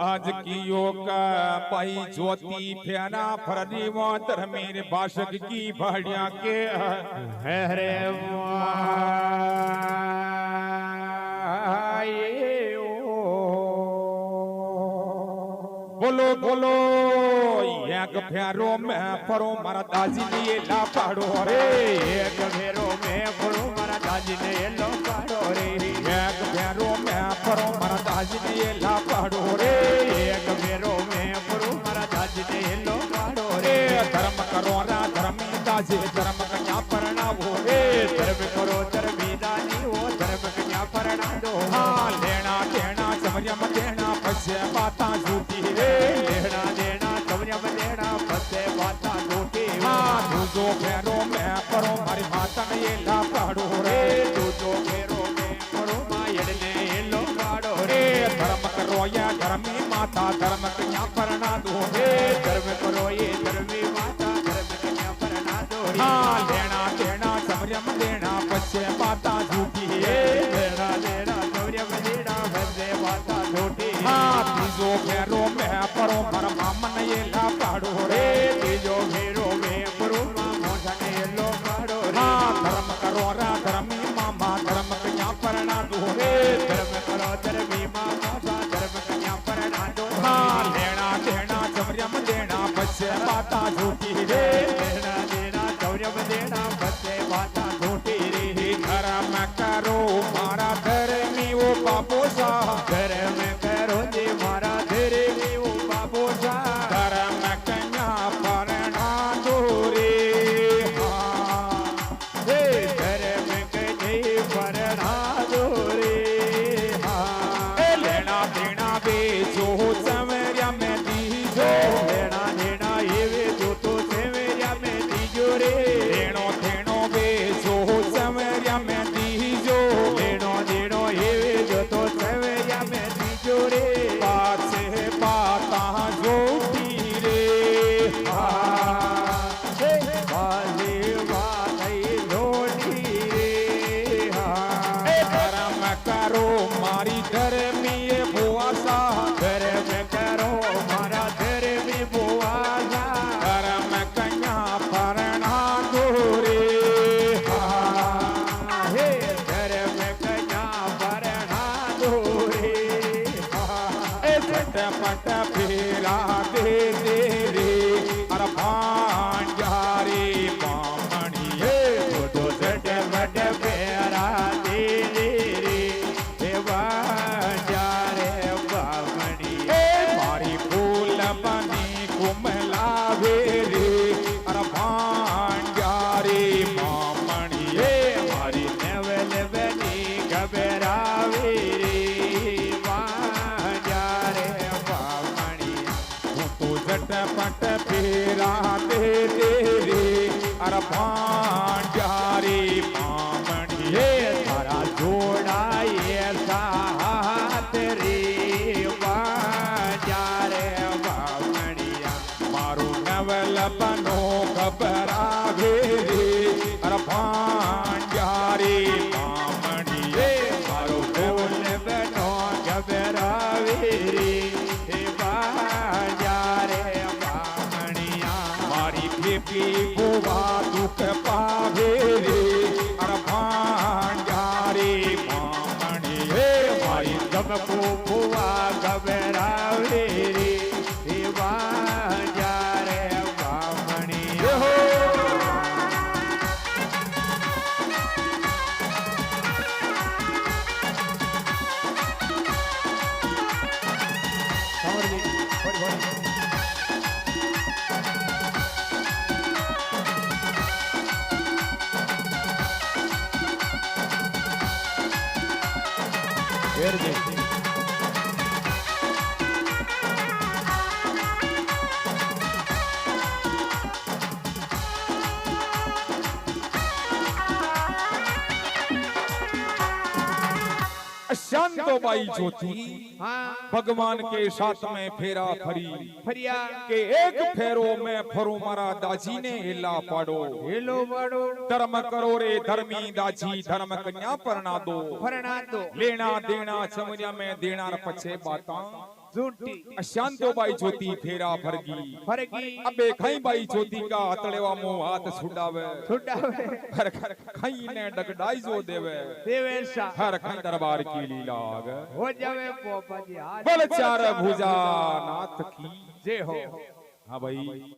आज की का पाई ज्योति फेना फरनी वो धर्मेर भाषक की भाड़िया के हरे बोलो बोलो एक फेरो में फरो मारा दाजी ने ला पाड़ो रे एक फेरो में फरो मारा दाजी ने ला पाड़ो रे एक फेरो में फरो मारा दाजी ने ला पाड़ो रे एक फेरो में फरो मारा दाजी ने ला पाड़ो रे धर्म करो रा धर्मी दाजी धर्म कन्या परणावो रे धर्म करो धर्मी दानी वो धर्म कन्या परणा दो हाँ लेना देना समरियम देना पछे बाता झूठी रे लेना देना समरियम देना पछे बाता झूठी हाँ दूजो फेरो में परो मारी माता ने ये ला पाड़ो रे दूजो फेरो में परो मायड़ ने ये लो पाड़ो रे धर्म करो या धर्मी माता धर्म कन्या परणा दो रे धर्म करो ये धर्मी माता धर्म कन्या परणा दो हाँ लेना देना समरियम देना पछे बाता झूठी रे लेना देना समरियम देना पछे बाता झूठी हाँ तीजो फेरो में परो मारा मामा ने ये ला पाड़ो रे तीजो फेरो में परो मामा ने ये लो पाड़ो हाँ धर्म करो रा धर्मी मामा धर्म कन्या परणा दो रे धर्म करो धर्मी मामा धर्म कन्या परणा दो हाँ लेना देना समरियम देना पछे बाता झूठी रे लेना देना समरियम देना पछे बाता झूठी रे धर्म करो मारा धर्मी वो बापो सा धर्म करो जी मारा धर्मी वो बापो सा धर्म कन्या परणा दो रे हाँ हे धर्म कन्या परणा दो रे हाँ लेना देना बेचो समरिया में दीजो लेना देना ये वे जो तो सेवरिया में दीजो रे लेनो देनो बेचो समरिया में दीजो लेनो देनो ये वे जो तो सेवरिया में दीजो रे पाछे बाता जोटी रे हाँ बाजे बाई लोटी रे हाँ धर्म करो मारी धर्मी बुआ सा धर्म करो मारा धर्मी बुआ सा धर्म कन्या परणा दो रे हे धर्म कन्या परणा दो रे पट फेरा दे दे रे अरे भांजारे मामणी तो झट मट फेरा दे रे देवा जा रे बामणी मारी फूल बनी कुमला रे अरे भांजारे मामणी मारी नवल बनी घबरावे रे जा रे बामणी तो झटपट फेरा दे दे रे अरे भांजारे मामणी तारा जोड़ाए साथ रे जा रे बामणिया मारू नवल बनो घबरावे रे अरे भांजारे मामणी मारो बोल बनो घबरावे रे जा रे बामणिया मारी बेबी बुआ दुख पावे रे अरे भांजारे मामणी मारी सबको बुआ घबरावे रे जा रे बामणिया शांतोबाई ज्योति हाँ भगवान के साथ में फेरा फरी फरिया के एक फेरो में फरू मारा दाजी ने हिला पाड़ो हेलो बड़ो धर्म करो रे धर्मी दाजी धर्म कन्या परना दो फरना दो लेना देना समझा में देना र पछे बाता झूठी शांतोबाई ज्योति फेरा फरगी फरगी अबे खाई बाई ज्योति का हतड़ेवा मुंह हाथ छुड़ावे छुड़ावे हर खाई ने डगडाई जो देवे देवेशा हर खाई दरबार की लीला हो जावे पोपा जी हाथ बल चार भुजा नाथ की जय हो हाँ भाई